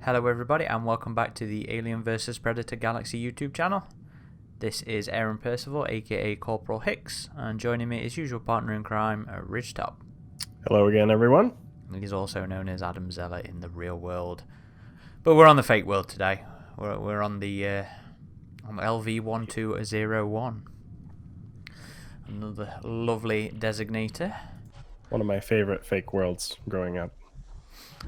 Hello everybody and welcome back to the Alien vs Predator Galaxy YouTube channel. This is Aaron Percival aka Corporal Hicks, and joining me is usual partner in crime, Ridgetop. Hello again everyone. He's also known as Adam Zeller in the real world. But we're on the fake world today. We're on the LV-1201. Another lovely designator. One of my favorite fake worlds growing up.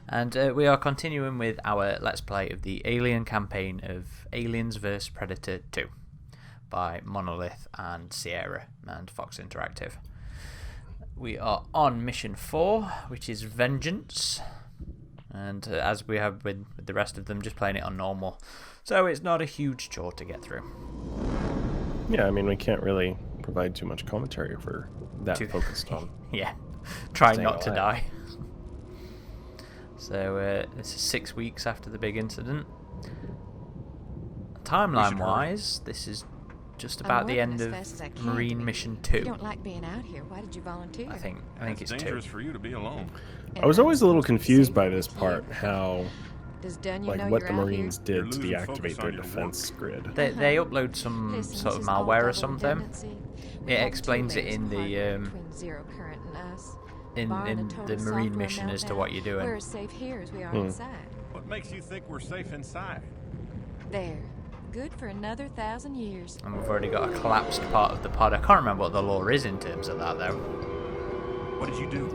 And we are continuing with our Let's Play of the Alien campaign of Aliens vs Predator 2 by Monolith and Sierra and Fox Interactive. We are on mission 4, which is Vengeance. And as we have with the rest of them, just playing it on normal. So it's not a huge chore to get through. Yeah, I mean, we can't really provide too much commentary for that focused on. Yeah, try not to alive. die. So this is 6 weeks after the big incident. Timeline-wise, this is just about the end of Marine Mission 2. You don't like being out here. Why did you volunteer? I think it's 2. Dangerous for you to be alone. I was always a little confused by this part, how, Does Dunya like, know what you're the out Marines here? did to You're losing deactivate focus their on your defense grid. They upload some Listen, sort of this is all malware or double something. redundancy. We It have explains two it in lanes the of hardware between zero current and us. in Barring a the total Marine software mission as to meltdown, what you're doing. We're as safe here as we are Hmm. inside. What makes you think we're safe inside? There. Good for another 1,000 years. And we've already got a collapsed part of the pod. I can't remember what the lore is in terms of that though. What did you do?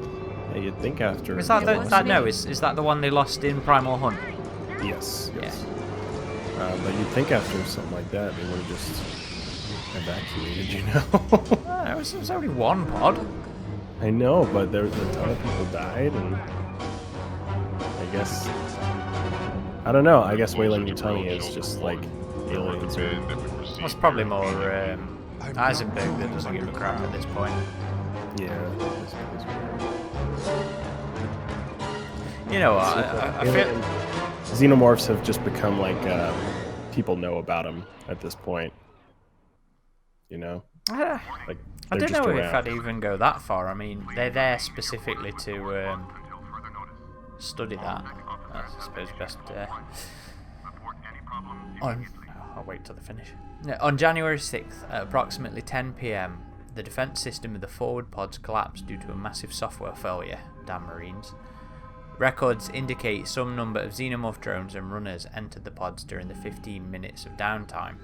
Yeah, you'd think after... Is that It was me. is that the one they lost in Primal Hunt? Yes, Yeah. yes. But you'd think after something like that, they would have just evacuated, you know? Oh, it was only one pod. I know, but there was a ton of people died, and I guess... I don't know, I guess Wayland Yutani is just like aliens or... It's probably more Eisenberg that doesn't give a crap at this point. Yeah. You know what? I feel. Xenomorphs have just become like people know about them at this point. You know, I like don't just know if around. I'd even go that far. I mean, they're there specifically to study that. I suppose best. I'll wait till they finish. No, on January 6th, at approximately 10 PM, the defense system of the forward pods collapsed due to a massive software failure. Damn Marines. Records indicate some number of xenomorph drones and runners entered the pods during the 15 minutes of downtime.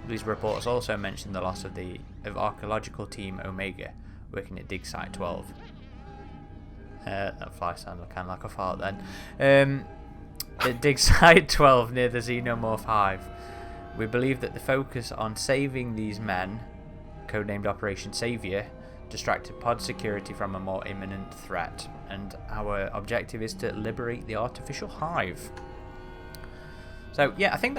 These reports also mention the loss of archaeological team Omega working at dig site 12. That fly sounded kind of like a fart then. At dig site 12 near the xenomorph hive. We believe that the focus on saving these men, codenamed Operation Savior, distracted pod security from a more imminent threat, and our objective is to liberate the artificial hive. So yeah, I think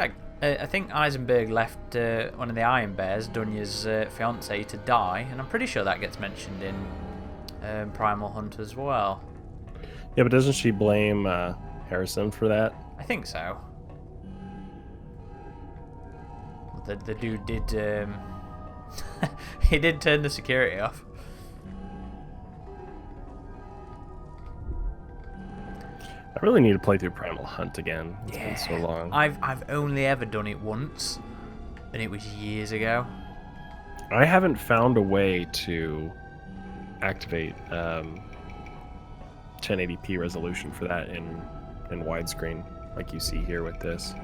Eisenberg left one of the Iron Bears, Dunya's fiance, to die, and I'm pretty sure that gets mentioned in Primal Hunt as well. Yeah, but doesn't she blame Harrison for that? I think so. The dude did. He did turn the security off. I really need to play through Primal Hunt again. It's been so long. I've only ever done it once, and it was years ago. I haven't found a way to activate 1080p resolution for that in widescreen, like you see here with this.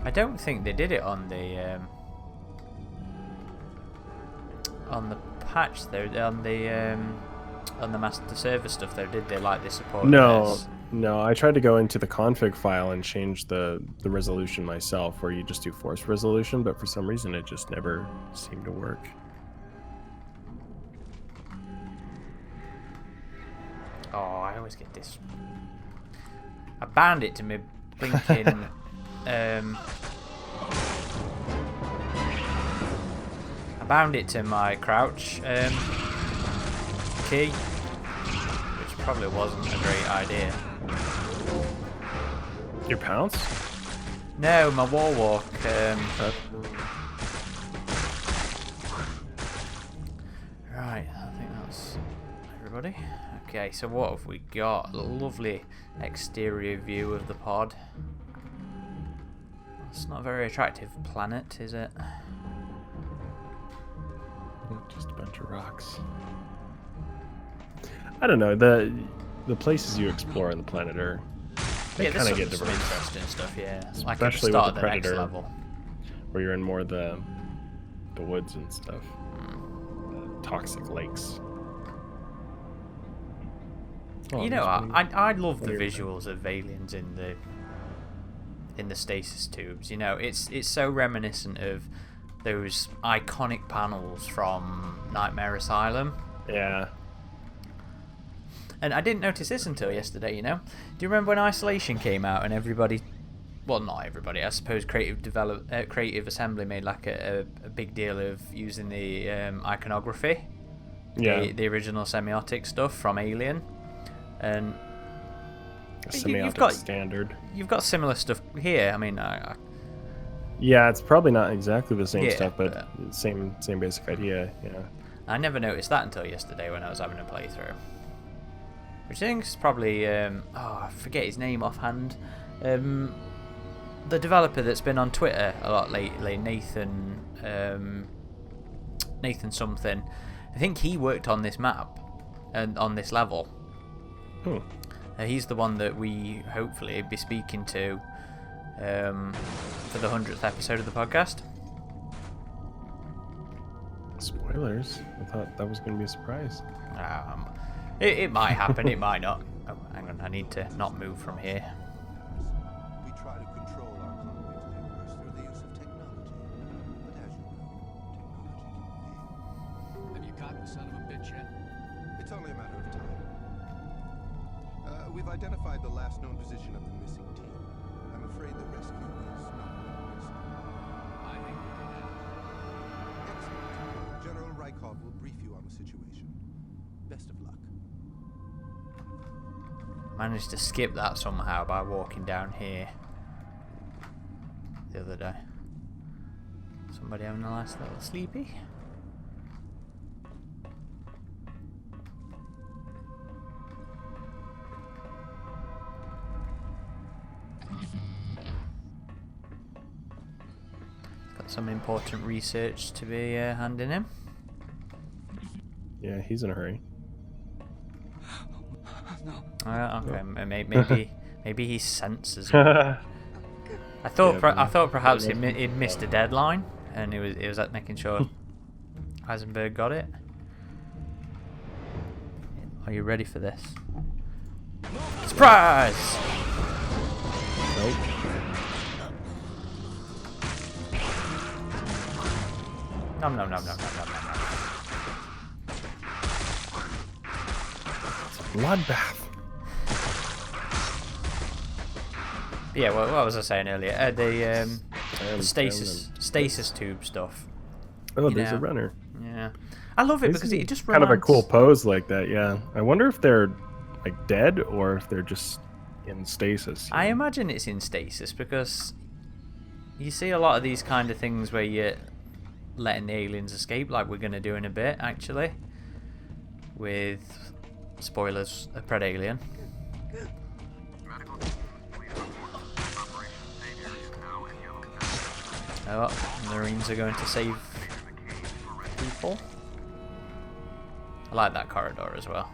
I don't think they did it on the patch though, on the master server stuff though, did they? Like they support No, I tried to go into the config file and change the resolution myself, where you just do force resolution, but for some reason it just never seemed to work. Oh, I always get this. I bound it to me blinking I bound it to my crouch key, which probably wasn't a great idea. Your pounce? No, my wall walk. Right, I think that's everybody. Okay, so what have we got? A lovely exterior view of the pod. It's not a very attractive planet, is it? Just a bunch of rocks. I don't know. The places you explore on the planet are they kind of get some diverse. interesting stuff, yeah. Like at the Especially start with of the the next Predator. level. Where you're in more of the woods and stuff. Toxic lakes. Oh, You know, there's I love the what are you visuals of aliens in the stasis tubes. You know, it's so reminiscent of those iconic panels from Nightmare Asylum. Yeah. And I didn't notice this until yesterday, you know. Do you remember when Isolation came out and everybody, well, not everybody, I suppose Creative Assembly made like a big deal of using the iconography, Yeah. the original semiotic stuff from Alien, and A semiotic you've got standard. You've got similar stuff here. I mean, Yeah, it's probably not exactly the same Yeah, stuff, but same basic idea. Yeah. I never noticed that until yesterday when I was having a playthrough. Which I think is probably, I forget his name offhand. The developer that's been on Twitter a lot lately, Nathan something. I think he worked on this map and on this level. Hmm. He's the one that we hopefully be speaking to for the 100th episode of the podcast. Spoilers. I thought that was going to be a surprise. It might happen, it might not. Oh, hang on, I need to not move from here. We try to control our convict laborers through the use of technology. But as you know, technology can fail. Have you caught the son of a bitch yet? It's only a matter of time. We've identified the last known position of the missing team. I'm afraid the rescue is not well received. I think we can handle it. Excellent. General Rykov will brief you on the situation. Best of luck. Managed to skip that somehow by walking down here the other day. Somebody having a nice little sleepy. Got some important research to be handing him. Yeah, he's in a hurry. Okay, maybe he senses. I thought perhaps he'd missed a deadline, and he was at making sure Eisenberg got it. Are you ready for this? Surprise! Nope. Nom nom nom nom nom nom nom. Bloodbath. Yeah, well, what was I saying earlier? The stasis tube stuff. Oh, You there's a know. runner. Yeah, I love it because Isn't it just kind of a reminds- cool pose like that. Yeah, I wonder if they're like dead or if they're just in stasis. I imagine it's in stasis because you see a lot of these kind of things where you're letting the aliens escape, like we're going to do in a bit, actually. With, spoilers, a Predalien. Oh, Marines are going to save people. I like that corridor as well.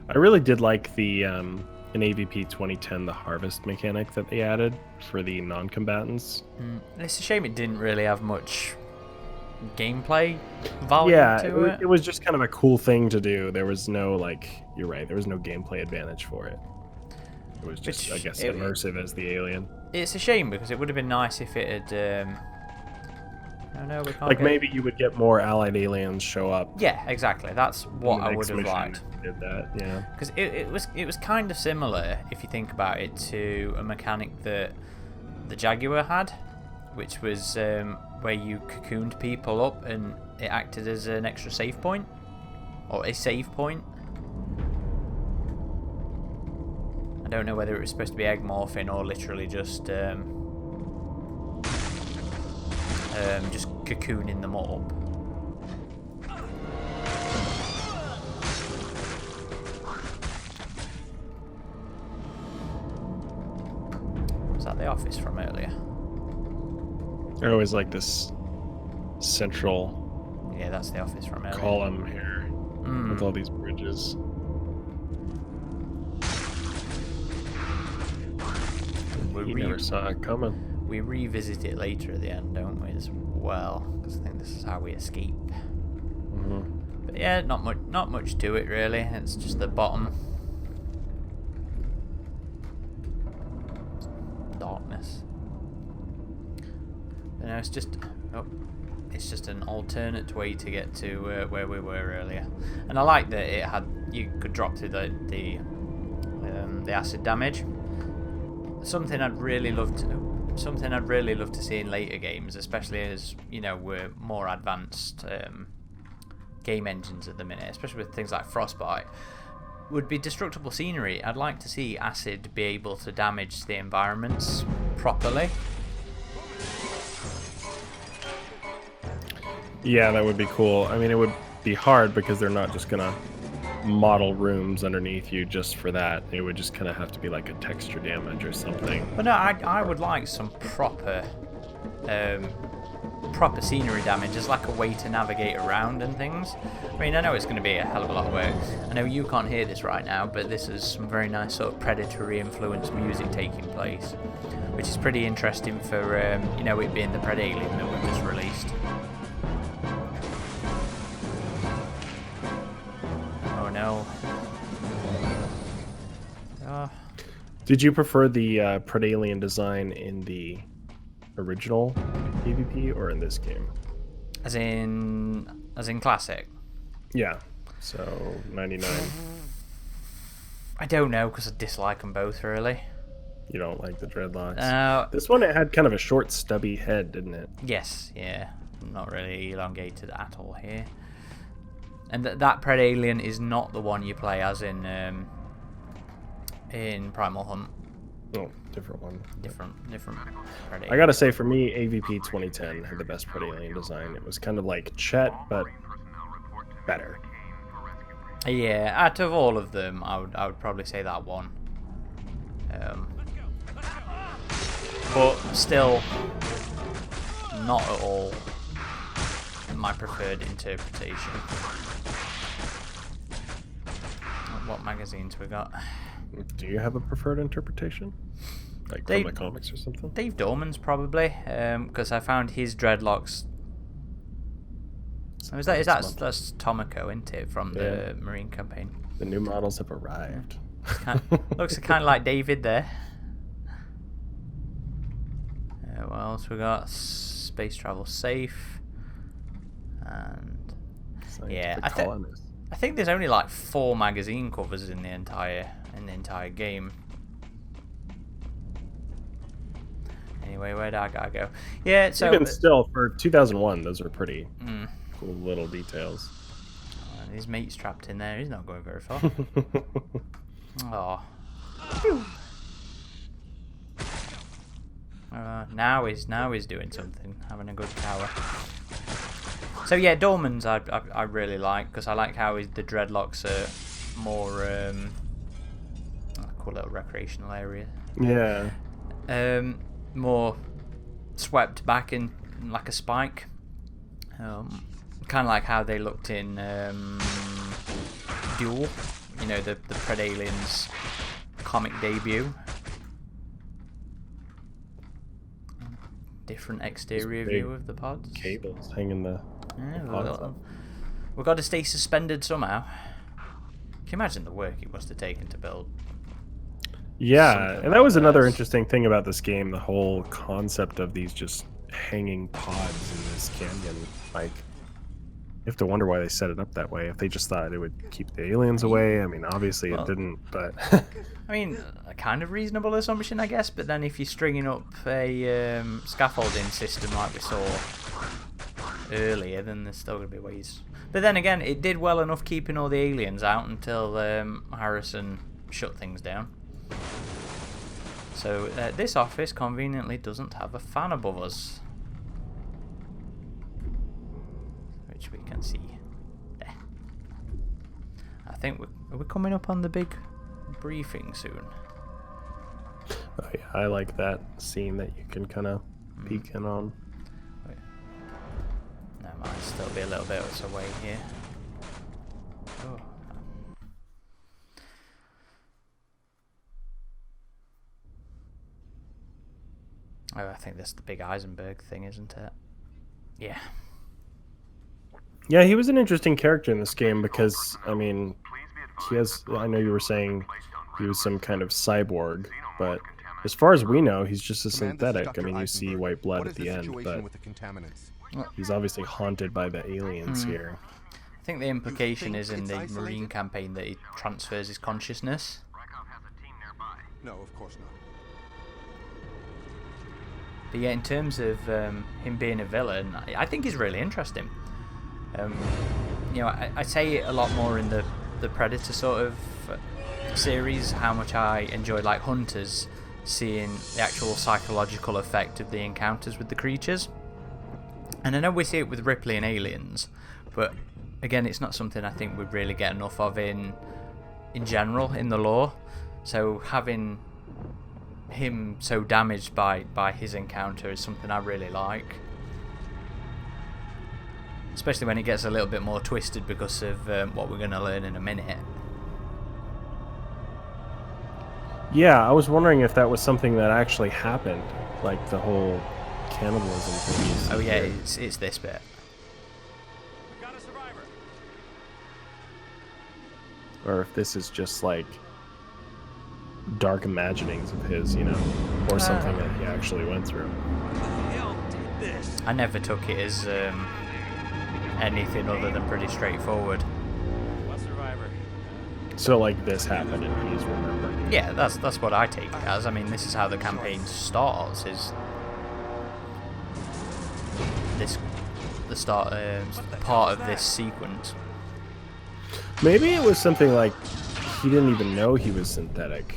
I really did like the in AVP 2010 the harvest mechanic that they added for the non-combatants. It's a shame it didn't really have much gameplay value Yeah, to it. it was just kind of a cool thing to do. There was no you're right. There was no gameplay advantage for it. It was just, I guess, immersive as the alien. It's a shame because it would have been nice if it had. No, we can't. Like get... maybe you would get more allied aliens show up. Yeah, exactly. That's what in the I would next have mission liked. if you did that, yeah. Because it was kind of similar, if you think about it, to a mechanic that the Jaguar had, which was where you cocooned people up and it acted as an extra save point, or a save point. I don't know whether it was supposed to be egg morphing or literally just cocooning them up. Was that the office from earlier? I always like this central Yeah, that's the office from earlier. column here with all these bridges. You never saw it coming. We revisit it later at the end, don't we, as well? Because I think this is how we escape. But yeah, not much to it really. It's just the bottom. Darkness. You know, it's just an alternate way to get to where we were earlier. And I like that it had, you could drop through the acid damage. Something I'd really love to see in later games, especially as, you know, we're more advanced game engines at the minute, especially with things like Frostbite, would be destructible scenery. I'd like to see acid be able to damage the environments properly. Yeah, that would be cool. I mean, it would be hard because they're not just gonna model rooms underneath you just for that. It would just kind of have to be like a texture damage or something. But no, I would like some proper scenery damage as like a way to navigate around and things. I mean, I know it's going to be a hell of a lot of work. I know you can't hear this right now, but this is some very nice sort of predatory influenced music taking place, which is pretty interesting for you know, it being the Pred Alien that we've just released. Oh no. Oh. Did you prefer the Predalien design in the original PvP or in this game? As in classic? Yeah. So 99. I don't know, because I dislike them both really. You don't like the dreadlocks? This one, it had kind of a short, stubby head, didn't it? Yes, yeah. Not really elongated at all here. And that Pred Alien is not the one you play as in Primal Hunt. Oh, different one. Different Pred Alien. I gotta say, for me, AVP 2010 had the best Predalien design. It was kind of like Chet, but better. Yeah, out of all of them, I would probably say that one. But still, not at all my preferred interpretation. What magazines we got? Do you have a preferred interpretation? Like from the comics or something? Dave Dorman's probably, because I found his dreadlocks. Is that's Tomoko, isn't it, from the Marine campaign? The new models have arrived. Looks kind of like David there. What else we got? Space travel safe, and yeah, I think there's only like 4 magazine covers in the entire game. Anyway, where'd I gotta go? Yeah, so even still for 2001, those are pretty cool little details. Oh, his mate's trapped in there. He's not going very far. Oh. Now he's doing something, having a good tower. So yeah, Dorman's I really like, because I like how the dreadlocks are more a cool little recreational area. Yeah. More swept back in like a spike. Kind of like how they looked in Duel. You know, the Pred Aliens comic debut. Different exterior view of the pods. Cables hanging the pods up. We've got to stay suspended somehow. Can you imagine the work it must have taken to build? Yeah, and that was another interesting thing about this game, the whole concept of these just hanging pods in this canyon. Like, you have to wonder why they set it up that way. If they just thought it would keep the aliens away, I mean, obviously it didn't, but... I mean, a kind of reasonable assumption, I guess, but then if you're stringing up a scaffolding system like we saw earlier, then there's still going to be ways. But then again, it did well enough keeping all the aliens out until Harrison shut things down. So this office conveniently doesn't have a fan above us, which we can see there. I think we're coming up on the big briefing soon. Oh, yeah, I like that scene that you can kind of peek in on. No, might still be a little bit away here. Oh. Oh, I think that's the big Eisenberg thing, isn't it? Yeah. Yeah, he was an interesting character in this game because, I mean, he has, I know you were saying he was some kind of cyborg, but as far as we know, he's just a Command, this is synthetic. I Dr. mean, you see Eisenberg. white blood What at is the end, situation but with the contaminants? he's obviously haunted by the aliens here. I think the implication think is in it's the isolated? Marine campaign that he transfers his consciousness. No, of course not. But yeah, in terms of him being a villain, I think he's really interesting. You know, I say it a lot more in the Predator sort of series, how much I enjoy, like, Hunters, seeing the actual psychological effect of the encounters with the creatures. And I know we see it with Ripley and Aliens, but again, it's not something I think we really get enough of in general in the lore. So having him so damaged by his encounter is something I really like. Especially when it gets a little bit more twisted because of what we're going to learn in a minute. Yeah, I was wondering if that was something that actually happened, like the whole cannibalism thing. you see Oh yeah, here. it's this bit. We got a survivor. Or if this is just like dark imaginings of his, you know, or something that he actually went through. What the hell did this? I never took it as anything other than pretty straightforward. What survivor? So like this happened and he's remembering. Yeah, that's what I take it as. I mean, this is how the campaign starts. Is this the start part of this sequence? Maybe it was something like he didn't even know he was synthetic.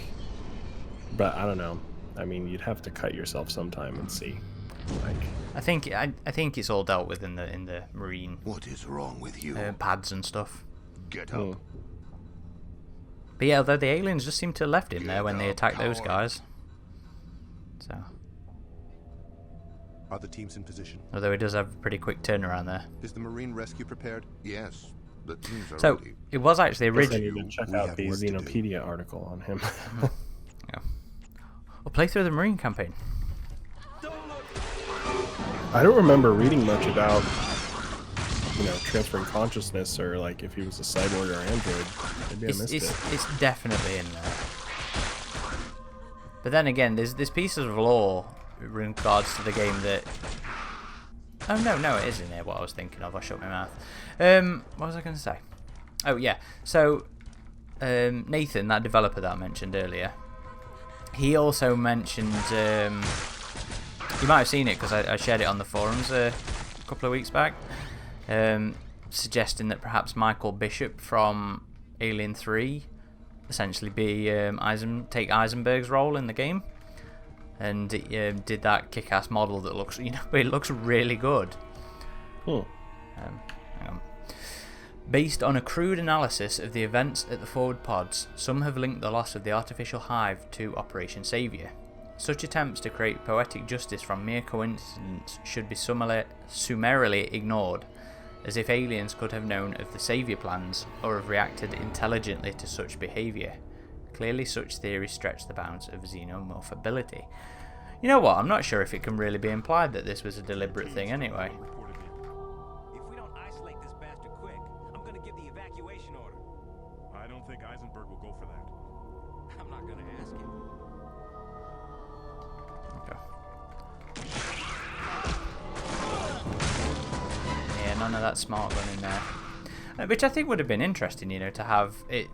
But I don't know. I mean, you'd have to cut yourself sometime and see. Like, I think it's all dealt with in the Marine What is wrong with you? pads and stuff. Get hmm. up. But yeah, although the aliens just seem to have left him there Get when they up, attacked those coward. guys. So, Are the teams in position? although he does have a pretty quick turnaround there. Is the Marine rescue prepared? Yes, the teams are So ready. it was actually I originally. need to check We out have the work to do. Xenopedia article on him. Yeah. We'll play through the Marine campaign. I don't remember reading much about, you know, transferring consciousness or like if he was a cyborg or android. Maybe I missed it. It's definitely in there. But then again, there's pieces of lore in regards to the game that. Oh no, it is in there. What I was thinking of, I shut my mouth. What was I going to say? Oh yeah, so Nathan, that developer that I mentioned earlier, he also mentioned. You might have seen it because I shared it on the forums a couple of weeks back, suggesting that perhaps Michael Bishop from Alien 3 essentially be take Eisenberg's role in the game, and it, did that kick-ass model that looks, you know, it looks really good. Hmm. Hang on. Based on a crude analysis of the events at the forward pods, some have linked the loss of the artificial hive to Operation Saviour. Such attempts to create poetic justice from mere coincidence should be summarily ignored, as if aliens could have known of the Saviour plans or have reacted intelligently to such behaviour. Clearly such theories stretch the bounds of xenomorphability. You know what, I'm not sure if it can really be implied that this was a deliberate thing anyway. If we don't isolate this bastard quick, I'm gonna give the evacuation order. I don't think Eisenberg will go for that. I'm not gonna ask him. Yeah, none of that smart gun in there. Which I think would have been interesting, you know, to have it.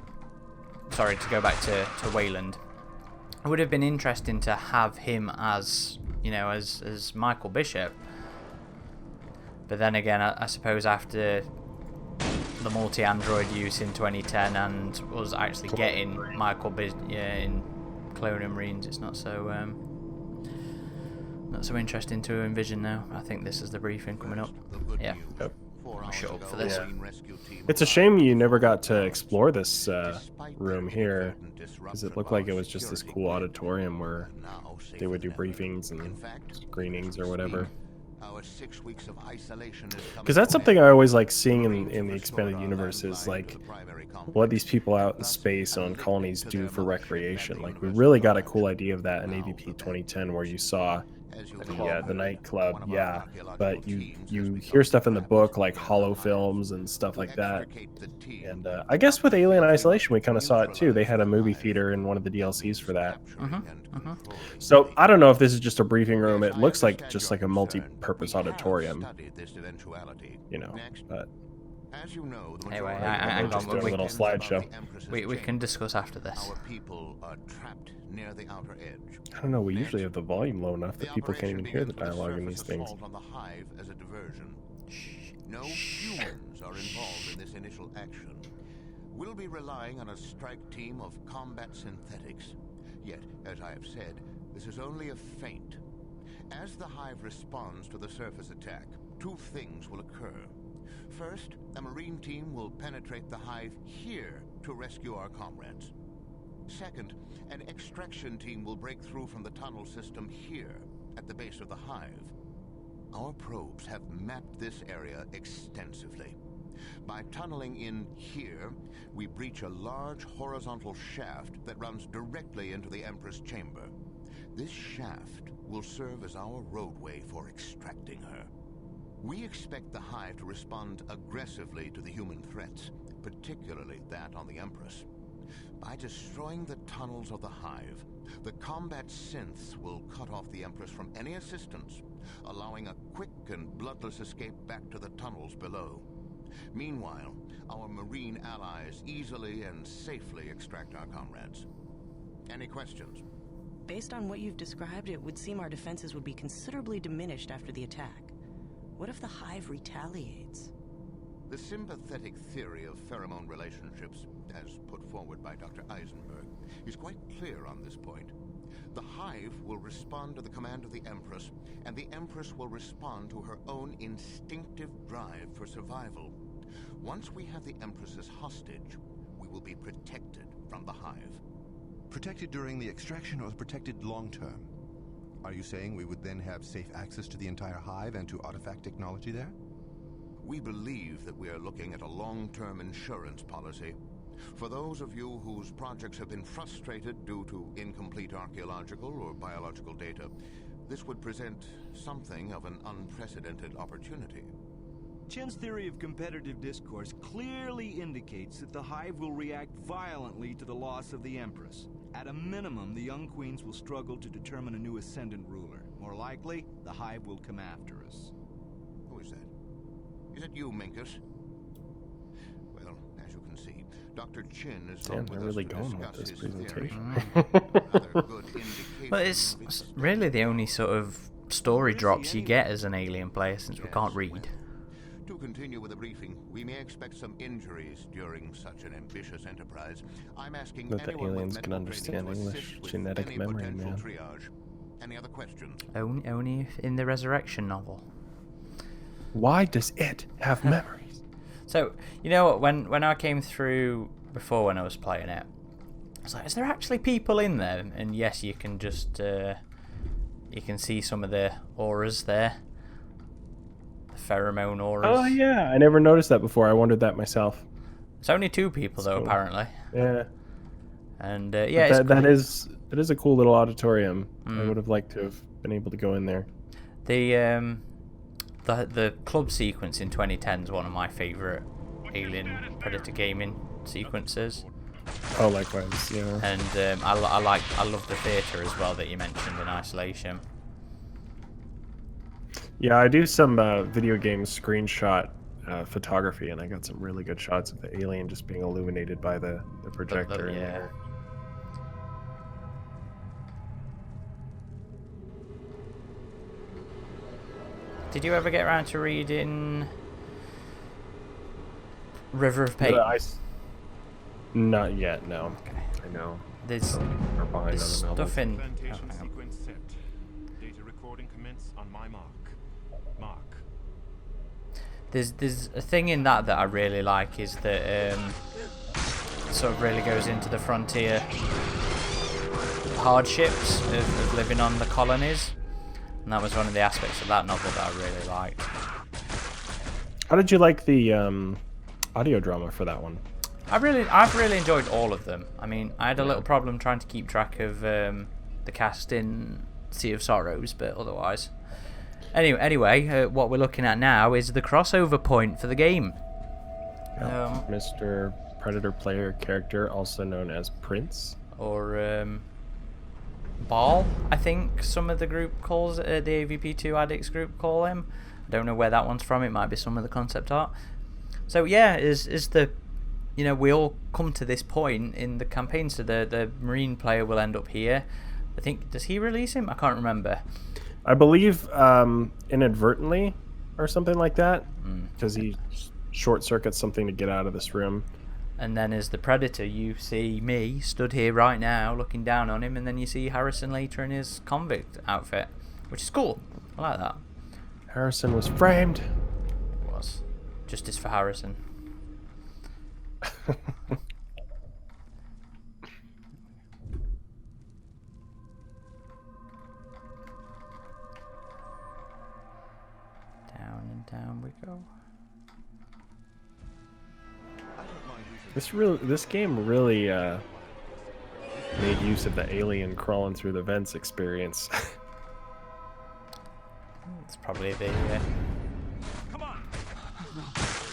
Sorry, to go back to Wayland. It would have been interesting to have him as, you know, as Michael Bishop. But then again, I suppose after the multi-android use in 2010 and us actually getting Michael Bishop in Clone and Marines, it's not so interesting to envision now. I think this is the briefing coming up. The good Yeah. news. Yep. shut up for this. It's a shame you never got to explore this room here, because it looked like it was just this cool auditorium where they would do briefings and screenings or whatever. Because that's something I always like seeing in the expanded universe is like what these people out in space on colonies do for recreation. Like we really got a cool idea of that in AVP 2010, where you saw the nightclub, but you hear stuff in the book like hollow films and stuff like that. And I guess with Alien Isolation we kind of saw it too. They had a movie theater in one of the DLCs for that. So I don't know if this is just a briefing room. It looks like just like a multi-purpose auditorium, you know. But anyway, hang on, a little slideshow. We can discuss after this. I don't know. We usually have the volume low enough that people can't even hear the dialogue in these things. No humans are involved in this initial action. We'll be relying on a strike team of combat synthetics. Yet, as I have said, this is only a feint. As the Hive responds to the surface attack, two things will occur. First, a Marine team will penetrate the Hive here to rescue our comrades. Second, an extraction team will break through from the tunnel system here, at the base of the Hive. Our probes have mapped this area extensively. By tunneling in here, we breach a large horizontal shaft that runs directly into the Empress chamber. This shaft will serve as our roadway for extracting her. We expect the Hive to respond aggressively to the human threats, particularly that on the Empress. By destroying the tunnels of the Hive, the combat synths will cut off the Empress from any assistance, allowing a quick and bloodless escape back to the tunnels below. Meanwhile, our Marine allies easily and safely extract our comrades. Any questions? Based on what you've described, it would seem our defenses would be considerably diminished after the attack. What if the Hive retaliates? The sympathetic theory of pheromone relationships, as put forward by Dr. Eisenberg, is quite clear on this point. The Hive will respond to the command of the Empress, and the Empress will respond to her own instinctive drive for survival. Once we have the Empress as hostage, we will be protected from the Hive. Protected during the extraction or protected long-term? Are you saying we would then have safe access to the entire Hive and to artifact technology there? We believe that we are looking at a long-term insurance policy. For those of you whose projects have been frustrated due to incomplete archaeological or biological data, this would present something of an unprecedented opportunity. Chen's theory of competitive discourse clearly indicates that the Hive will react violently to the loss of the Empress. At a minimum, the young queens will struggle to determine a new ascendant ruler. More likely, the Hive will come after us. Who is that? Is it you, Minkus? Well, as you can see, Dr. Chen is Damn, they're really going with this presentation. Well, it's really the only sort of story drops you get as an Alien player, since we can't read. To continue with the briefing, we may expect some injuries during such an ambitious enterprise. I'm asking That the anyone aliens with can medical understand training to English assist with genetic any memory, potential man. triage. Any other questions? Only in the Resurrection novel. Why does it have memories? So, you know what, when I came through before when I was playing it, I was like, is there actually people in there? And yes, you can just, you can see some of the auras there. The pheromone auras. Oh yeah, I never noticed that before. I wondered that myself. It's only 2 people though, cool. apparently. Yeah. And yeah, that is a cool little auditorium. I would have liked to have been able to go in there. The club sequence in 2010 is one of my favourite Alien Predator gaming sequences. Oh, likewise, yeah. And I love the theatre as well that you mentioned in Isolation. Yeah, I do some video game screenshot photography, and I got some really good shots of the alien just being illuminated by the projector in there. Did you ever get around to reading River of Pain? Not yet, no. Okay. I know. There's stuff in... Presentation sequence set. Data recording commence on my mark. Mark. There's a thing in that I really like, is that sort of really goes into the frontier hardships of living on the colonies, and that was one of the aspects of that novel that I really liked. How did you like the audio drama for that one? I've really enjoyed all of them. I mean, I had a little problem trying to keep track of the cast in Sea of Sorrows, but otherwise. Anyway, what we're looking at now is the crossover point for the game. Mr. Predator player character, also known as Prince. Or Ball, I think some of the group calls the AVP2 Addicts group call him. I don't know where that one's from. It might be some of the concept art. So yeah, is the, you know, we all come to this point in the campaign. So the Marine player will end up here. I think, does he release him? I can't remember. I believe inadvertently or something like that, because he short circuits something to get out of this room. And then as the Predator, you see me stood here right now looking down on him, and then you see Harrison later in his convict outfit, which is cool. I like that. Harrison was framed. It was. Justice for Harrison. Down and down we go. This game really made use of the alien crawling through the vents experience. It's probably the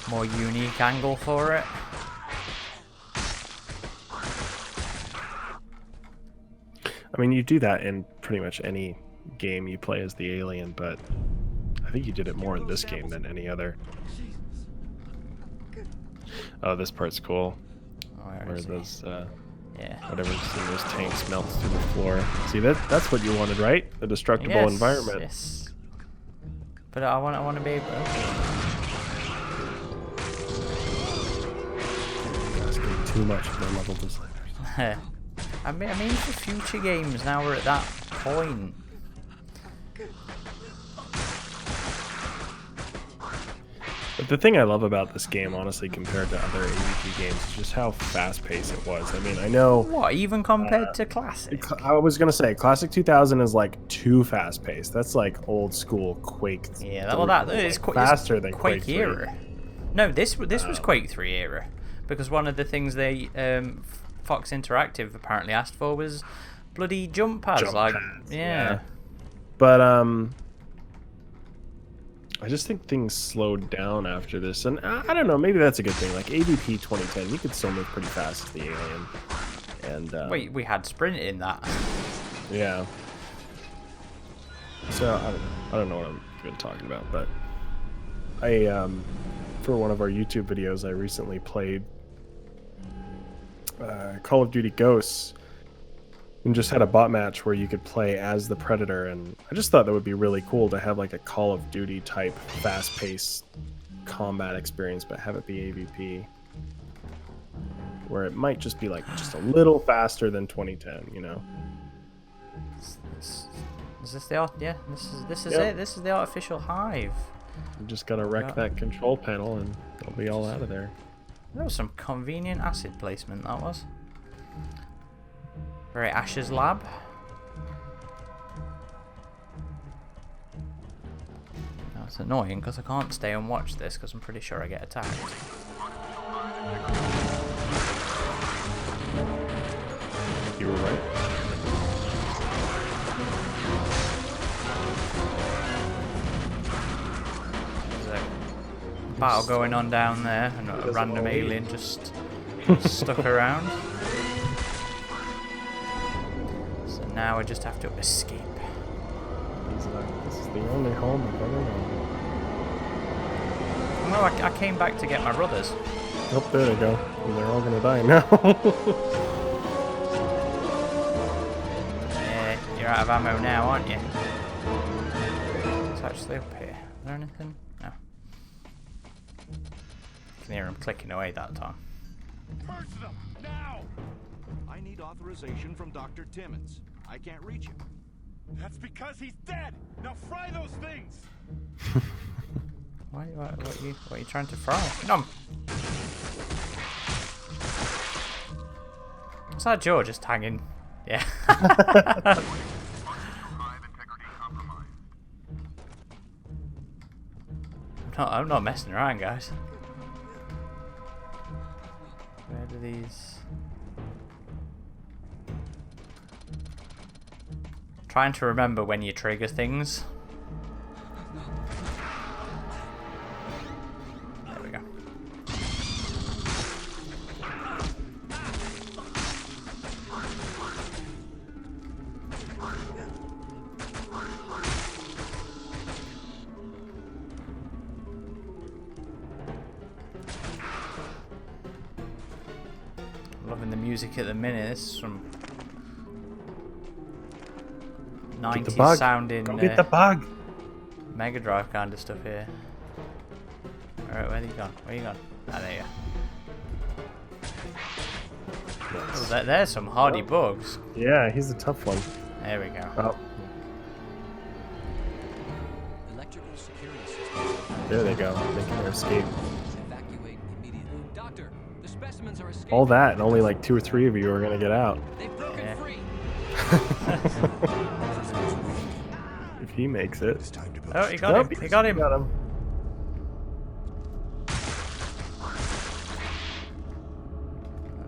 more unique angle for it. I mean, you do that in pretty much any game you play as the alien, but I think you did it more in this game than any other. Oh, this part's cool. Where those, whatever, those tanks melt through the floor. See, that's what you wanted, right? A destructible environment. Yes. But I want to be able. Asking too much of my level designers. I mean, for future games, now we're at that point. But the thing I love about this game, honestly, compared to other AVP games, is just how fast-paced it was. I mean, I know... What, even compared to Classic? I was going to say, Classic 2000 is, like, too fast-paced. That's, like, old-school Quake. Yeah, well, that is faster than Quake 3. era. No, this was Quake 3 era. Because one of the things they... Fox Interactive apparently asked for was bloody jump pads. Yeah. But, I just think things slowed down after this, and I don't know, maybe that's a good thing. Like AVP 2010, you could still move pretty fast as the alien. And we had sprint in that. Yeah. So I don't know what I'm even talking about, but I for one of our YouTube videos, I recently played Call of Duty Ghosts. And just had a bot match where you could play as the Predator, and I just thought that would be really cool to have like a Call of Duty type fast-paced combat experience, but have it be AVP, where it might just be like just a little faster than 2010, you know. Is this the this is it? This is the artificial hive. You just gotta wreck that control panel, and they'll be all out of there. That was some convenient acid placement. That was. Very Ash's lab. Now, it's annoying because I can't stay and watch this because I'm pretty sure I get attacked. You were right. There's a battle going on down there, and a random alien just stuck around. Now I just have to escape. This is the only home I've ever known. Well, I came back to get my brothers. Oh, there they go. And they're all gonna die now. You're out of ammo now, aren't you? It's actually up here. Is there anything? No. I can hear him clicking away that time. Purge them, now! I need authorization from Dr. Timmons. I can't reach him. That's because he's dead! Now fry those things! What are you trying to throw? No. Is that Joe just hanging? Yeah. I'm not messing around, guys. Where do these... Trying to remember when you trigger things. There we go. Loving the music at the minute. This is some 90s sounding get the bug. Mega Drive kind of stuff here. Alright, where are you gone? Where you gone? Ah, there you go. Oh, there's some hardy bugs. Yeah, he's a tough one. There we go. Oh. Electrical security systems. There they go, making their escape. Evacuate immediately. Doctor, the specimens are escaping. All that, and only like 2 or 3 of you are gonna get out. They've broken free. If he makes it. Oh, he got him. He got him.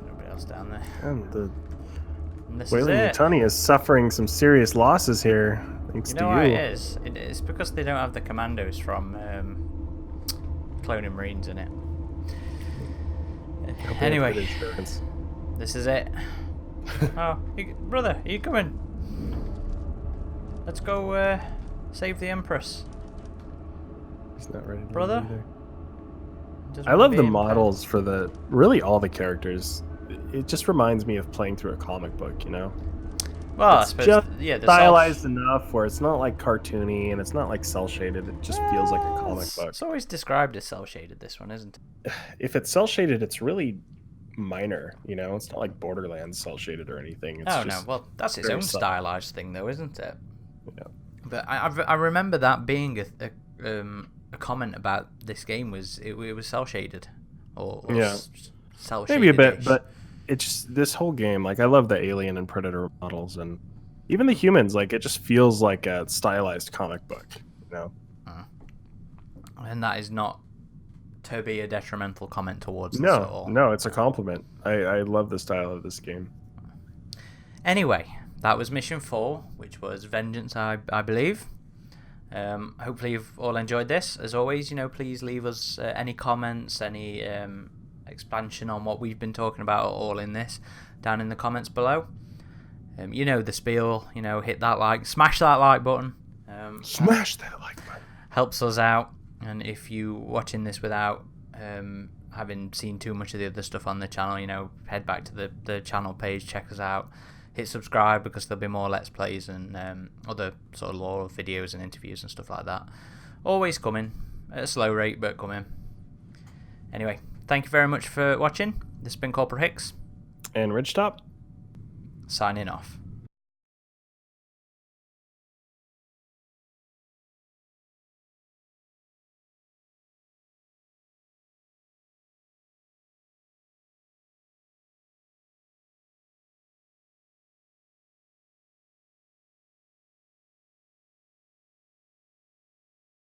Nobody else down there. And this Whaley is it. Yutani is suffering some serious losses here, thanks You to know you. why it is? It's because they don't have the commandos from Cloning Marines in it. Anyway, this is it. Oh, brother, are you coming? Let's go save the Empress. He's not ready to Brother? I love the models for really all the characters. It just reminds me of playing through a comic book, you know? Well, it's I suppose, just yeah, stylized enough where it's not like cartoony and it's not like cell shaded. It just feels like a comic book. It's always described as cell shaded. This one isn't. If it's cell shaded, it's really minor. You know, it's not like Borderlands cell shaded or anything. It's No. Well, that's its own stylized thing, though, isn't it? Yeah. But I remember that being a comment about this game was it was cell shaded, or yeah, cell maybe a bit, shaded-ish. but it's just this whole game. Like I love the Alien and Predator models, and even the humans. Like it just feels like a stylized comic book, you know. And that is not to be a detrimental comment towards this at all. No, it's a compliment. I love the style of this game. Anyway, that was Mission 4, which was Vengeance, I believe. Hopefully you've all enjoyed this. As always, please leave us any comments, any expansion on what we've been talking about all in this down in the comments below. You know the spiel, hit that like, smash that like button. Smash that like button. Helps us out. And if you watching this without having seen too much of the other stuff on the channel, head back to the channel page, check us out. Hit subscribe because there'll be more Let's Plays and other sort of lore videos and interviews and stuff like that. Always coming, at a slow rate, but coming. Anyway, thank you very much for watching. This has been Corporal Hicks. And Ridgetop. Signing off.